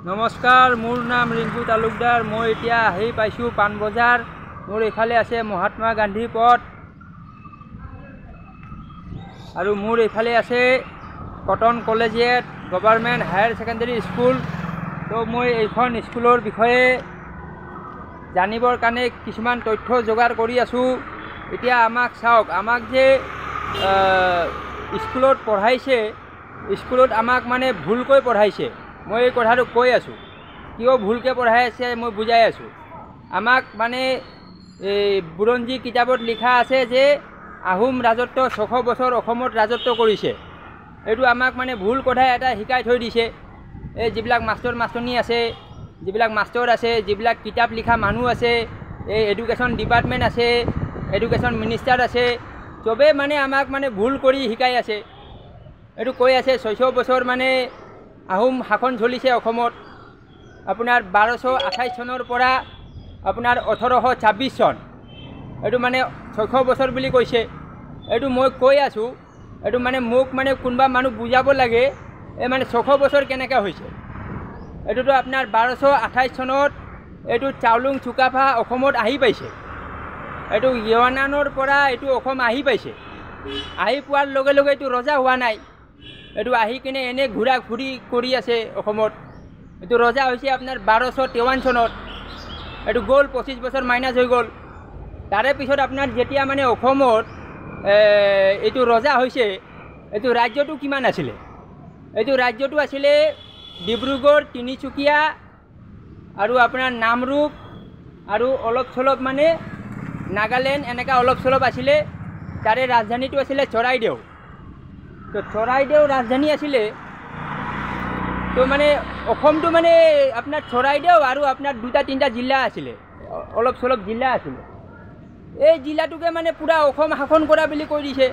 নমস্কাৰ, মোৰ নাম ৰিংকু তালুকদাৰ। মই এতিয়া আহি পাইছোঁ পাণবজাৰ। মোৰ এইফালে আছে মহাত্মা গান্ধী পথ আৰু মোৰ এইফালে আছে cotton collegiate government higher secondary school. তো মই এইখন স্কুলৰ বিষয়ে জানিবৰ কাৰণে কিছুমান তথ্য যোগাৰ কৰি আছোঁ। এতিয়া আমাক চাওক, আমাক যে স্কুলত পঢ়াইছে, স্কুলত আমাক মানে ভুলকৈ পঢ়াইছে। মই এই কথাটো কৈ আছোঁ, কিয় ভুলকৈ পঢ়াই আছে মই বুজাই আছোঁ। আমাক মানে এই বুৰঞ্জী কিতাপত লিখা আছে যে আহোম ৰাজত্ব 600 বছৰ অসমত ৰাজত্ব কৰিছে। এইটো আমাক মানে ভুল কথাই এটা শিকাই থৈ দিছে। এই যিবিলাক মাষ্টৰ মাষ্টৰণী আছে, যিবিলাক মাষ্টৰ আছে, যিবিলাক কিতাপ লিখা মানুহ আছে, এই এডুকেশ্যন ডিপাৰ্টমেণ্ট আছে, এডুকেশ্যন মিনিষ্টাৰ আছে, চবেই মানে আমাক মানে ভুল কৰি শিকাই আছে। এইটো কৈ আছে 600 বছৰ মানে আহোম শাসন চলিছে অসমত। আপোনাৰ 1228 চনৰ পৰা আপোনাৰ 1826 চন, এইটো মানে 600 বছৰ বুলি কৈছে। এইটো মই কৈ আছোঁ, এইটো মানে মোক মানে কোনোবা মানুহ বুজাব লাগে, এই মানে 600 বছৰ কেনেকৈ হৈছে। এইটোতো আপোনাৰ 1228 চনত এইটো চাওলুং চুকাফা অসমত আহি পাইছে। এইটো ইৱানানৰ পৰা এইটো অসম আহি পাইছে। আহি পোৱাৰ লগে লগে এইটো ৰজা হোৱা নাই, এইটো আহি কিনে এনে ঘূৰা ঘূৰি কৰি আছে অসমত। এইটো ৰজা হৈছে আপোনাৰ 1253 চনত। এইটো গ'ল 25 বছৰ মাইনাছ হৈ গ'ল। তাৰে পিছত আপোনাৰ যেতিয়া মানে অসমত এইটো ৰজা হৈছে, এইটো ৰাজ্যটো কিমান আছিলে? এইটো ৰাজ্যটো আছিলে ডিব্ৰুগড়, তিনিচুকীয়া আৰু আপোনাৰ নামৰূপ আৰু অলপ চলপ মানে নাগালেণ্ড, এনেকুৱা অলপ চলপ আছিলে। তাৰে ৰাজধানীটো আছিলে চৰাইদেউ। তো চৰাইদেউ ৰাজধানী আছিলে। তো মানে অসমটো মানে আপোনাৰ চৰাইদেউ আৰু আপোনাৰ 2-3টা জিলা আছিলে, অলপ চলপ জিলা আছিলে। এই জিলাটোকে মানে পূৰা অসম শাসন কৰা বুলি কৈ দিছে।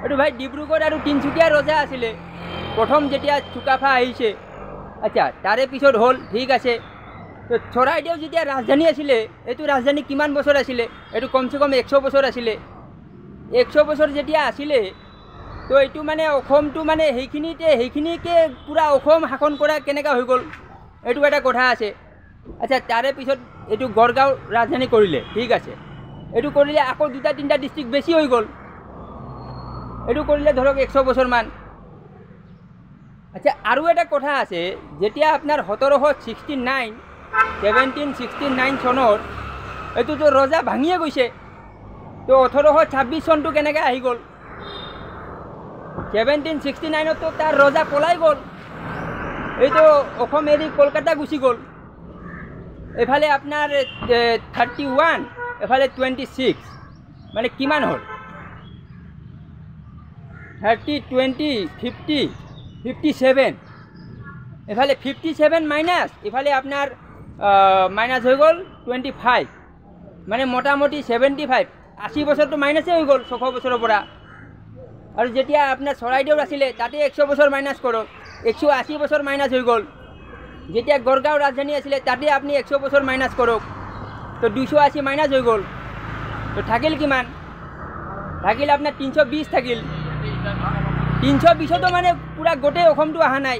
এইটো ভাই ডিব্ৰুগড় আৰু তিনিচুকীয়াৰ ৰজা আছিলে প্ৰথম যেতিয়া চুকাফা আহিছে। আচ্ছা, তাৰে পিছত হ'ল, ঠিক আছে। তো চৰাইদেউ যেতিয়া ৰাজধানী আছিলে, এইটো ৰাজধানী কিমান বছৰ আছিলে? এইটো কমচে কম 100 বছৰ আছিলে। 100 বছৰ যেতিয়া আছিলে, তো এইটো মানে অসমটো মানে সেইখিনিকে পূৰা অসম শাসন কৰা কেনেকুৱা হৈ গ'ল, এইটো এটা কথা আছে। আচ্ছা, তাৰে পিছত এইটো গড়গাঁও ৰাজধানী কৰিলে, ঠিক আছে। এইটো কৰিলে আকৌ 2-3টা ডিষ্ট্ৰিক্ট বেছি হৈ গ'ল। এইটো কৰিলে ধৰক 100 বছৰমান। আচ্ছা, আৰু এটা কথা আছে, যেতিয়া আপোনাৰ 1769 চনত এইটোতো ৰজা ভাঙিয়ে গৈছে। তো 1826 চনটো কেনেকৈ আহি গ'ল? 1769তো তাৰ ৰজা পলাই গ'ল। এইটো অসম এৰি কলকাতা গুচি গ'ল। এইফালে আপোনাৰ 31, এফালে 26, মানে কিমান হ'ল? 30, 20, 50, 57। এফালে 57 মাইনাছ, এফালে আপোনাৰ মাইনাছ হৈ গ'ল 25, মানে মোটামুটি 75, 80 বছৰটো মাইনাছেই হৈ গ'ল 600 বছৰৰ পৰা। আৰু যেতিয়া আপোনাৰ চৰাইদেউ আছিলে, তাতে 100 বছৰ মাইনাছ কৰক, 180 বছৰ মাইনাছ হৈ গ'ল। যেতিয়া গড়গাঁও ৰাজধানী আছিলে, তাতে আপুনি 100 বছৰ মাইনাছ কৰক, তো 280 মাইনাছ হৈ গ'ল। তো থাকিল কিমান? থাকিল আপোনাৰ 320 থাকিল। 320তো মানে পূৰা গোটেই অসমটো অহা নাই।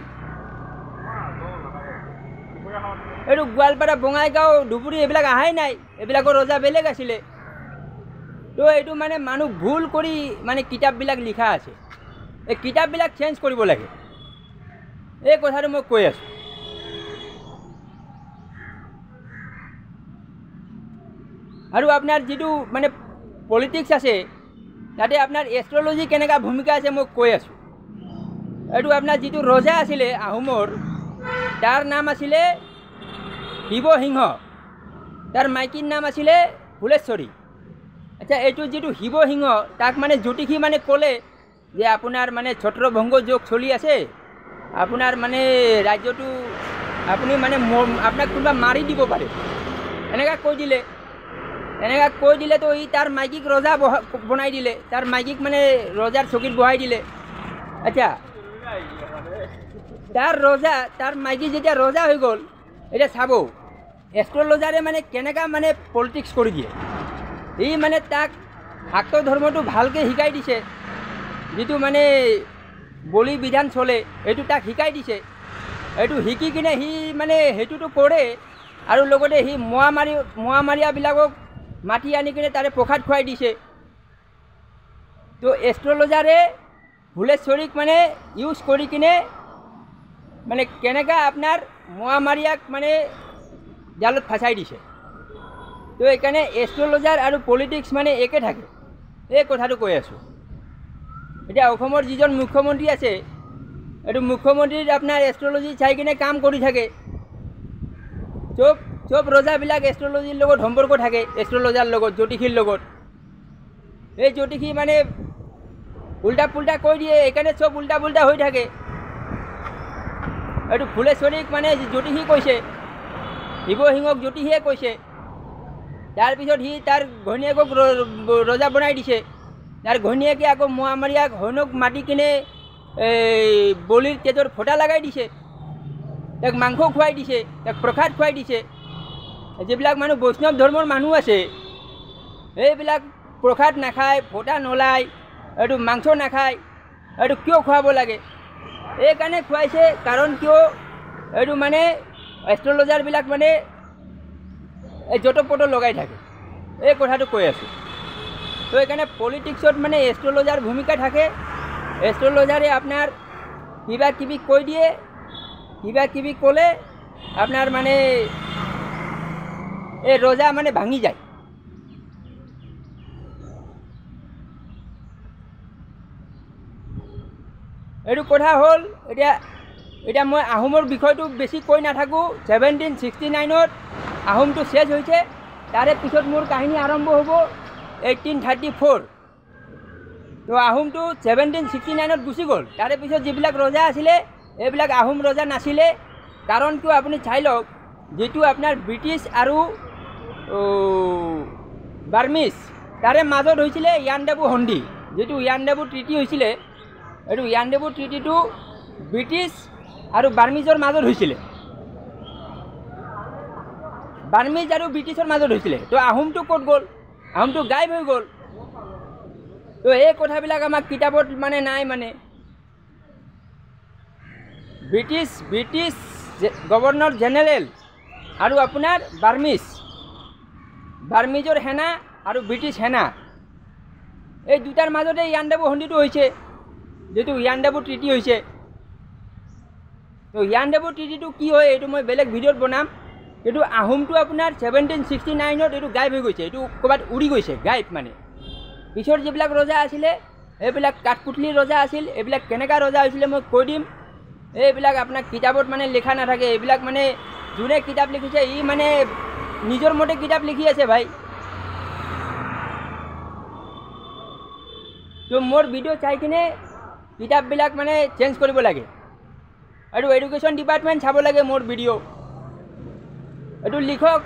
এইটো গোৱালপাৰা, বঙাইগাঁও, ধুবুৰী এইবিলাক অহাই নাই। এইবিলাকৰ ৰজা বেলেগ আছিলে। তো এইটো মানে মানুহ ভুল কৰি মানে কিতাপবিলাক লিখা আছে। এই কিতাপবিলাক চেঞ্জ কৰিব লাগে, এই কথাটো মই কৈ আছোঁ। আৰু আপোনাৰ যিটো মানে পলিটিক্স আছে, তাতে আপোনাৰ এষ্ট্ৰলজি কেনেকুৱা ভূমিকা আছে মই কৈ আছোঁ। এইটো আপোনাৰ যিটো ৰজা আছিলে আহোমৰ, তাৰ নাম আছিলে শিৱসিংহ, তাৰ মাইকীৰ নাম আছিলে ফুলেশ্বৰী। আচ্ছা, এইটো যিটো শিৱসিংহ, তাক মানে জ্যোতিষী মানে ক'লে যে আপোনাৰ মানে ছত্ৰভংগ যোগ চলি আছে, আপোনাৰ মানে ৰাজ্যটো আপুনি মানে আপোনাক কোনোবা মাৰি দিব পাৰে, এনেকুৱা কৈ দিলে। এনেকুৱা কৈ দিলেতো ই তাৰ মাইকীক ৰজা বনাই দিলে, তাৰ মাইকীক মানে ৰজাৰ চকীত বহাই দিলে। আচ্ছা, তাৰ মাইকী যেতিয়া ৰজা হৈ গ'ল, এতিয়া চাব এষ্ট্ৰলজাৰে মানে কেনেকুৱা মানে পলিটিক্স কৰি দিয়ে। ই মানে তাক শাক্ত ধৰ্মটো ভালকৈ শিকাই দিছে, যিটো মানে বলি বিধান চলে, এইটো তাক শিকাই দিছে। এইটো শিকি কিনে সি মানে সেইটোতো কৰে আৰু লগতে সি মোৱামাৰীয়াবিলাকক মাতি আনি কিনে তাৰে প্ৰসাদ খুৱাই দিছে। তো এষ্ট্ৰলজাৰে ভুলেশ্বৰীক মানে ইউজ কৰি কিনে মানে কেনেকৈ আপোনাৰ মোৱামাৰীয়াক মানে জালত ফাঁচাই দিছে। তো এইকাৰণে এষ্ট্ৰলজাৰ আৰু পলিটিক্স মানে একে থাকে, এই কথাটো কৈ আছোঁ। এতিয়া অসমৰ যিজন মুখ্যমন্ত্ৰী আছে, এইটো মুখ্যমন্ত্ৰীৰ আপোনাৰ এষ্ট্ৰলজি চাই কিনে কাম কৰি থাকে। চব ৰজাবিলাক এষ্ট্ৰলজিৰ লগত সম্পৰ্ক থাকে, এষ্ট্ৰলজাৰ লগত, জ্যোতিষীৰ লগত। এই জ্যোতিষী মানে উল্টা পুল্টা কৈ দিয়ে, এইকাৰণে চব উল্টা পুল্টা হৈ থাকে। এইটো ফুলেশ্বৰীক মানে জ্যোতিষী কৈছে, শিৱসিংহক জ্যোতিষীয়ে কৈছে। তাৰপিছত সি তাৰ ঘৈণীয়েকক ৰজা বনাই দিছে। তাৰ ঘৈণীয়েকে আকৌ মোৱামাৰীয়াক হনুক মাতি কিনে বলিৰ তেজৰ ফটা লগাই দিছে, তাক মাংস খুৱাই দিছে, তাক প্ৰসাদ খুৱাই দিছে। যিবিলাক মানুহ বৈষ্ণৱ ধৰ্মৰ মানুহ আছে, এইবিলাক প্ৰসাদ নাখায়, ফটা নলায়, এইটো মাংস নাখায়। এইটো কিয় খুৱাব লাগে? এইকাৰণে খুৱাইছে, কাৰণ কিয় এইটো মানে এষ্ট্ৰলজাৰবিলাক মানে য'ত পট লগাই থাকে, এই কথাটো কৈ আছোঁ। তো এইকাৰণে পলিটিক্সত মানে এষ্ট্ৰলজাৰ ভূমিকা থাকে। এষ্ট্ৰলজাৰে আপোনাৰ কিবা কিবি কৈ দিয়ে, কিবা কিবি ক'লে আপোনাৰ মানে এই ৰজা মানে ভাঙি যায়। এইটো কথা হ'ল। এতিয়া মই আহোমৰ বিষয়টো বেছি কৈ নাথাকোঁ। 1769 আহোমটো শেষ হৈছে, তাৰে পিছত মোৰ কাহিনী আৰম্ভ হ'ব 1834। তো আহোমটো 1769 গুচি গ'ল। তাৰে পিছত যিবিলাক ৰজা আছিলে, এইবিলাক আহোম ৰজা নাছিলে। কাৰণ কিয় আপুনি চাই লওক, যিটো আপোনাৰ ব্ৰিটিছ আৰু বাৰ্মিজ, তাৰে মাজত হৈছিলে ইয়াণ্ডাবু সন্ধি। যিটো ইয়াণ্ডাবু ট্ৰিটি হৈছিলে, এইটো ইয়াণ্ডাবু ট্ৰিটিটো ব্ৰিটিছ আৰু বাৰ্মিজৰ মাজত হৈছিলে, বাৰ্মিজ আৰু ব্ৰিটিছৰ মাজত হৈছিলে। তো আহোমটো ক'ত গ'ল? আহোমটো গায়ব হৈ গ'ল। তো এই কথাবিলাক আমাক কিতাপত মানে নাই। মানে ব্ৰিটিছ গভৰ্ণৰ জেনেৰেল আৰু আপোনাৰ বাৰ্মিজৰ সেনা আৰু ব্ৰিটিছ সেনা, এই দুটাৰ মাজতে ইয়াণ্ডাবু সন্ধিটো হৈছে, যিটো ইয়াণ্ডাবু ট্ৰিটি হৈছে। তো ইয়াণ্ডাবু ট্ৰিটিটো কি হয়, এইটো মই বেলেগ ভিডিঅ'ত বনাম। কিন্তু আহোমটো আপোনাৰ 1769 এইটো গায়ব হৈ গৈছে, এইটো ক'ৰবাত উৰি গৈছে, গায়ব মানে। পিছৰ যিবিলাক ৰজা আছিলে, এইবিলাক কাঠপুতলিৰ ৰজা আছিল। এইবিলাক কেনেকুৱা ৰজা হৈছিলে মই কৈ দিম। এইবিলাক আপোনাক কিতাপত মানে লিখা নাথাকে। এইবিলাক মানে যোনে কিতাপ লিখিছে, ই মানে নিজৰ মতে কিতাপ লিখি আছে ভাই। তো মোৰ ভিডিঅ' চাই কিনে কিতাপবিলাক মানে চেঞ্জ কৰিব লাগে, আৰু এডুকেশ্যন ডিপাৰ্টমেণ্ট চাব লাগে মোৰ ভিডিঅ'। এইটো লিখক,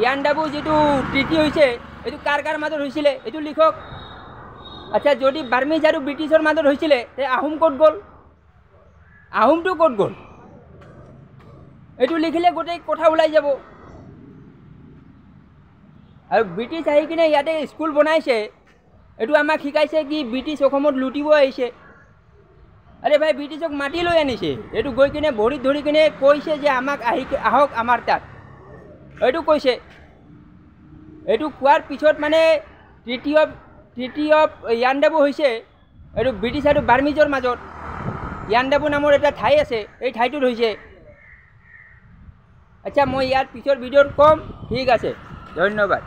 ইয়াণ্ডাবু যিটো ট্ৰিটি হৈছে, এইটো কাৰ মাজত হৈছিলে এইটো লিখক। আচ্ছা, যদি বাৰ্মিজ আৰু ব্ৰিটিছৰ মাজত হৈছিলে, তে আহোম ক'ত গ'ল? আহোমটো ক'ত গ'ল? এইটো লিখিলে গোটেই কথা ওলাই যাব। আৰু ব্ৰিটিছ আহি কিনে ইয়াতে স্কুল বনাইছে, এইটো আমাক শিকাইছে কি ব্ৰিটিছ অসমত লুটিব আহিছে। আৰে ভাই, ব্ৰিটিছক মাতি লৈ আনিছে। এইটো গৈ কিনে ভৰিত ধৰি কিনে কৈছে যে আমাক আহক আমাৰ তাত, এইটো কৈছে। এইটো কোৱাৰ পিছত মানে ট্ৰিটি অফ ইয়াণ্ডাবু হৈছে, এইটো ব্ৰিটিছ আৰু বাৰ্মিজৰ মাজত। ইয়াণ্ডাবু নামৰ এটা ঠাই আছে, এই ঠাইটোত হৈছে। আচ্ছা, মই ইয়াৰ পিছৰ ভিডিঅ'ত ক'ম। ঠিক আছে, ধন্যবাদ।